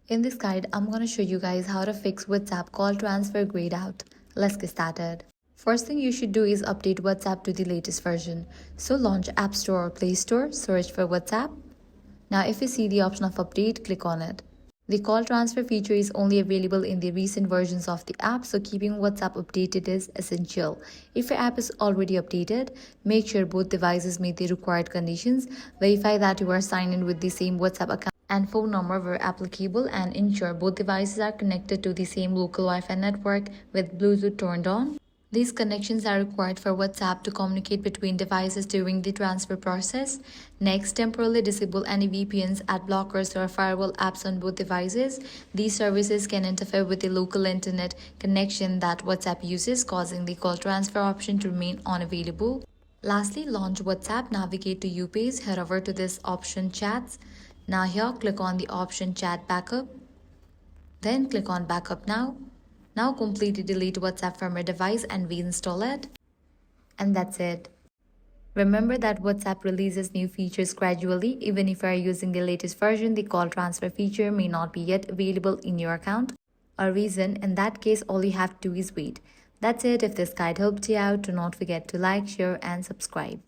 In this guide, I'm going to show you guys how to fix WhatsApp call transfer grayed out. Let's get started. First thing you should do is update WhatsApp to the latest version. So launch App Store or Play Store, search for WhatsApp. Now if you see the option of update, click on it. The call transfer feature is only available in the recent versions of the app, so keeping WhatsApp updated is essential. If your app is already updated, make sure both devices meet the required conditions. Verify that you are signed in with the same WhatsApp account and phone number where applicable, and ensure both devices are connected to the same local Wi-Fi network with Bluetooth turned on. These connections are required for WhatsApp to communicate between devices during the transfer process. Next, temporarily disable any VPNs, ad blockers, or firewall apps on both devices. These services can interfere with the local internet connection that WhatsApp uses, causing the call transfer option to remain unavailable. Lastly, launch WhatsApp, navigate to U-Page, head over to this option Chats. Now here, click on the option Chat Backup. Then click on Backup Now. Now completely delete WhatsApp from your device and reinstall it. And that's it. Remember that WhatsApp releases new features gradually. Even if you are using the latest version, the call transfer feature may not be yet available in your account or region. In that case, all you have to do is wait. That's it. If this guide helped you out, do not forget to like, share, and subscribe.